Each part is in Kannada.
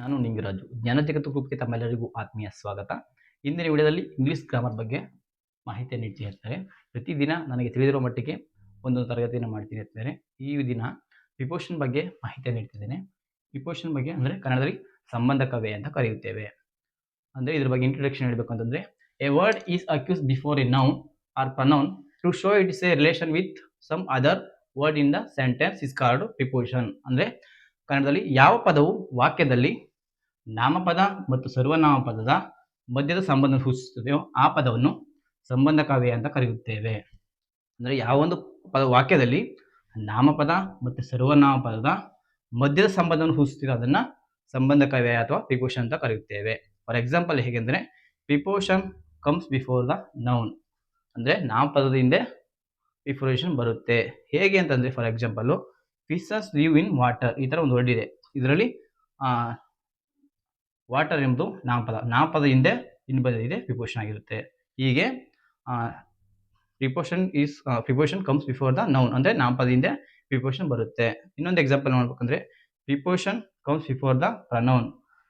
ನಾನು ನಿಂಗರಾಜು. ಜ್ಞಾನ ಜಗತ್ತು ಗ್ರೂಪ್ಗೆ ತಮ್ಮೆಲ್ಲರಿಗೂ ಆತ್ಮೀಯ ಸ್ವಾಗತ. ಇಂದಿನ ವಿಡಿಯೋದಲ್ಲಿ ಇಂಗ್ಲೀಷ್ ಗ್ರಾಮರ್ ಬಗ್ಗೆ ಮಾಹಿತಿಯನ್ನು ನೀಡ್ತೀನಿ ಇರ್ತಾರೆ. ಪ್ರತಿದಿನ ನನಗೆ ತಿಳಿದಿರುವ ಮಟ್ಟಿಗೆ ಒಂದು ತರಗತಿಯನ್ನು ಮಾಡ್ತೀನಿ ಇರ್ತಾರೆ. ಈ ದಿನ ಪ್ರಿಪೋಷನ್ ಬಗ್ಗೆ ಮಾಹಿತಿಯನ್ನು ನೀಡ್ತಿದ್ದೇನೆ. ಪ್ರಿಪೋಷನ್ ಬಗ್ಗೆ ಅಂದರೆ ಕನ್ನಡದಲ್ಲಿ ಸಂಬಂಧಕವೇ ಅಂತ ಕರೆಯುತ್ತೇವೆ. ಅಂದರೆ ಇದ್ರ ಬಗ್ಗೆ ಇಂಟ್ರೊಡಕ್ಷನ್ ಹೇಳಬೇಕು ಅಂತಂದರೆ, a word is accuse before a noun or pronoun to show its a relation with some other word in the sentence is called preposition. ಅಂದರೆ ಕನ್ನಡದಲ್ಲಿ ಯಾವ ಪದವು ವಾಕ್ಯದಲ್ಲಿ ನಾಮಪದ ಮತ್ತು ಸರ್ವನಾಮಪದದ ಮಧ್ಯದ ಸಂಬಂಧ ಸೂಚಿಸುತ್ತದೆಯೋ ಆ ಪದವನ್ನು ಸಂಬಂಧಕವೇ ಅಂತ ಕರೆಯುತ್ತೇವೆ. ಅಂದರೆ ಯಾವೊಂದು ವಾಕ್ಯದಲ್ಲಿ ನಾಮಪದ ಮತ್ತು ಸರ್ವನಾಮಪದದ ಮಧ್ಯದ ಸಂಬಂಧವನ್ನು ಸೂಚಿಸುತ್ತದೆ ಅದನ್ನು ಸಂಬಂಧಕವೇ ಅಥವಾ ಪ್ರಿಪೋಷನ್ ಅಂತ ಕರೆಯುತ್ತೇವೆ. ಫಾರ್ ಎಕ್ಸಾಂಪಲ್ ಹೇಗೆಂದರೆ, preposition comes before the noun, ಅಂದರೆ ನಾಮಪದದ ಹಿಂದೆ ಪ್ರಿಪೋಷನ್ ಬರುತ್ತೆ. ಹೇಗೆ ಅಂತಂದರೆ, for example fishes live in water, ಈ ಥರ ಒಂದು ವರ್ಡ್ ಇದೆ. ಇದರಲ್ಲಿ ವಾಟರ್ ಎಂಬುದು ನಾಮಪದ ಹಿಂದೆ ಇದೆ ಪ್ರಿಪೋಷನ್ ಆಗಿರುತ್ತೆ. ಹೀಗೆ preposition comes before the noun, ಅಂದರೆ ನಾಮಪದ ಹಿಂದೆ ಪ್ರಿಪೋಷನ್ ಬರುತ್ತೆ. ಇನ್ನೊಂದು ಎಕ್ಸಾಂಪಲ್ ನೋಡ್ಬೇಕಂದ್ರೆ, preposition comes before the pronoun,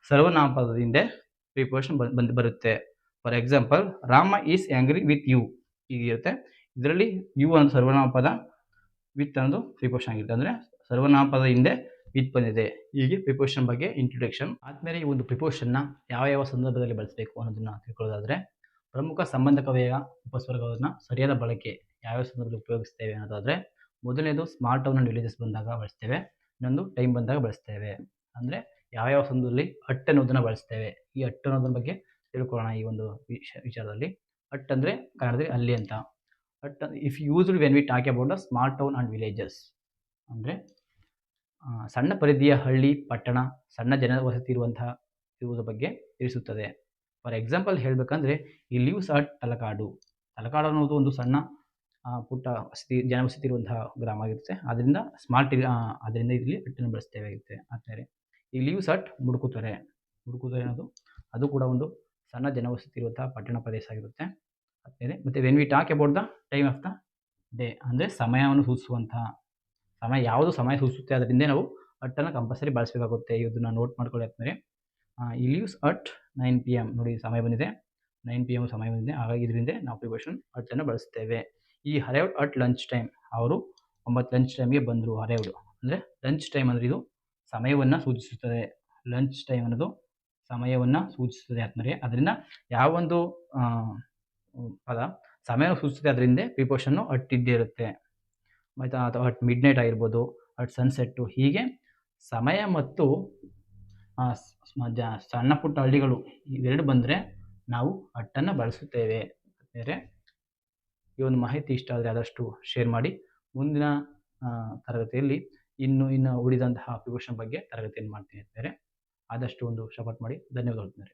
ಸರ್ವನಾಮಪದ ಹಿಂದೆ ಪ್ರಿಪೋಷನ್ ಬರುತ್ತೆ. For example, Rama is angry with you, ಹೀಗಿರುತ್ತೆ. ಇದರಲ್ಲಿ ಯು ಅನ್ನೋದು ಸರ್ವನಾಮಪದ, ವಿತ್ ಅನ್ನೋದು ಪ್ರಿಪೋಷನ್ ಆಗಿರುತ್ತೆ. ಅಂದರೆ ಸರ್ವನಾಮಪದ ಹಿಂದೆ ವಿತ್ ಬಂದಿದೆ. ಹೀಗೆ ಪ್ರಿಪೋಷನ್ ಬಗ್ಗೆ ಇಂಟ್ರೊಡಕ್ಷನ್ ಆದಮೇಲೆ ಈ ಒಂದು ಪ್ರಿಪೋಷನ್ನ ಯಾವ ಸಂದರ್ಭದಲ್ಲಿ ಬಳಸಬೇಕು ಅನ್ನೋದನ್ನ ತಿಳ್ಕೊಳ್ಳೋದಾದರೆ, ಪ್ರಮುಖ ಸಂಬಂಧಕವಯ ಉಪಸ್ವರ್ಗವನ್ನು ಸರಿಯಾದ ಬಳಕೆ ಯಾವ್ಯಾವ ಸಂದರ್ಭದಲ್ಲಿ ಉಪಯೋಗಿಸ್ತೇವೆ ಅನ್ನೋದಾದರೆ, ಮೊದಲನೇದು ಸ್ಮಾಲ್ ಟೌನ್ ಆ್ಯಂಡ್ ವಿಲೇಜಸ್ ಬಂದಾಗ ಬಳಸ್ತೇವೆ. ಇನ್ನೊಂದು ಟೈಮ್ ಬಂದಾಗ ಬಳಸ್ತೇವೆ. ಅಂದರೆ ಯಾವ್ಯಾವ ಸಂದರ್ಭದಲ್ಲಿ ಅಟ್ ಅನ್ನೋದನ್ನು ಬಳಸ್ತೇವೆ. ಈ ಅಟ್ ಅನ್ನೋದ್ರ ಬಗ್ಗೆ ತಿಳ್ಕೊಳ್ಳೋಣ ಈ ಒಂದು ವಿಚಾರದಲ್ಲಿ. ಅಟ್ ಅಂದರೆ ಕನ್ನಡದಲ್ಲಿ ಅಲ್ಲಿ ಅಂತ. At if used when we talk about the small town and villages, ಅಂದರೆ ಸಣ್ಣ ಪರಿಧಿಯ ಹಳ್ಳಿ, ಪಟ್ಟಣ, ಸಣ್ಣ ಜನವಸತಿ ಇರುವುದರ ಬಗ್ಗೆ ತಿಳಿಸುತ್ತದೆ. ಫಾರ್ ಎಕ್ಸಾಂಪಲ್ ಹೇಳಬೇಕಂದ್ರೆ, ಈ ಲಿವ್ಸ್ ಅಟ್ ತಲಕಾಡು. ತಲಕಾಡು ಅನ್ನೋದು ಒಂದು ಸಣ್ಣ ಪುಟ್ಟ ಜನವಸತಿ ಇರುವಂತಹ ಗ್ರಾಮ ಆಗಿರುತ್ತೆ. ಅದರಿಂದ ಅದರಿಂದ ಇಲ್ಲಿ ಅಟ್ಟನ್ನು ಬಳಸ್ತೇವೆ ಆಗುತ್ತೆ. ಆದ್ಮೇಲೆ ಈ ಲಿವ್ಸ್ ಅಟ್ ಮುಡುಕುತೊರೆ ಅನ್ನೋದು ಅದು ಕೂಡ ಒಂದು ಸಣ್ಣ ಜನವಸತಿ ಇರುವಂತಹ ಪಟ್ಟಣ ಪ್ರದೇಶ ಆಗಿರುತ್ತೆ. ಆದ್ಮೇಲೆ ಮತ್ತೆ when we talk about the time of the day, ಅಂದರೆ ಸಮಯವನ್ನು ಸೂಚಿಸುವಂತಹ ಯಾವುದು ಸಮಯ ಸೂಚಿಸುತ್ತೆ ಅದರಿಂದ ನಾವು ಅಟ್ಟನ್ನು ಕಂಪಲ್ಸರಿ ಬಳಸಬೇಕಾಗುತ್ತೆ. ಇದನ್ನು ನೋಟ್ ಮಾಡ್ಕೊಳ್ಳಿ. ಆದ್ಮೇಲೆ ಈ ಲೀವ್ಸ್ ಅಟ್ 9 PM, ನೋಡಿ ಸಮಯ ಬಂದಿದೆ, 9 PM ಸಮಯ ಬಂದಿದೆ. ಹಾಗಾಗಿ ಇದರಿಂದ ನಾವು ಪ್ರಿಪೋಷನ್ ಅಟ್ಟನ್ನು ಬಳಸ್ತೇವೆ. ಈ ಅರೈವ್ಡ್ ಅಟ್ ಲಂಚ್ ಟೈಮ್, ಅವರು 9 ಲಂಚ್ ಟೈಮ್ಗೆ ಬಂದರು. ಅರೈವ್ಡ್ ಅಂದರೆ ಲಂಚ್ ಟೈಮ್ ಅಂದರೆ ಇದು ಸಮಯವನ್ನು ಸೂಚಿಸುತ್ತದೆ. ಲಂಚ್ ಟೈಮ್ ಅನ್ನೋದು ಸಮಯವನ್ನು ಸೂಚಿಸುತ್ತದೆ. ಆದ್ಮೇಲೆ ಅದರಿಂದ ಯಾವೊಂದು ಪದ ಸಮಯವನ್ನು ಸೂಚಿಸುತ್ತೆ ಅದರಿಂದ ಪ್ರಿಪೋಷನ್ನು ಅಟ್ ಇದ್ದೇ ಇರುತ್ತೆ. ಮತ್ತು ಅಥವಾ ಅಟ್ ಮಿಡ್ ನೈಟ್ ಆಗಿರ್ಬೋದು, ಅಟ್ ಸನ್ಸೆಟ್ಟು. ಹೀಗೆ ಸಮಯ ಮತ್ತು ಸಣ್ಣ ಪುಟ್ಟ ಹಳ್ಳಿಗಳು ಇವೆರಡು ಬಂದರೆ ನಾವು ಅಟ್ಟನ್ನು ಬಳಸುತ್ತೇವೆ. ಬೇರೆ ಈ ಒಂದು ಮಾಹಿತಿ ಇಷ್ಟ ಆದರೆ ಆದಷ್ಟು ಶೇರ್ ಮಾಡಿ. ಮುಂದಿನ ತರಗತಿಯಲ್ಲಿ ಇನ್ನು ಉಳಿದಂತಹ ಪ್ರಿಪೋಷನ್ ಬಗ್ಗೆ ತರಗತಿಯನ್ನು ಮಾಡ್ತೀನಿ. ಆದಷ್ಟು ಒಂದು ಸಪೋರ್ಟ್ ಮಾಡಿ. ಧನ್ಯವಾದಗಳು.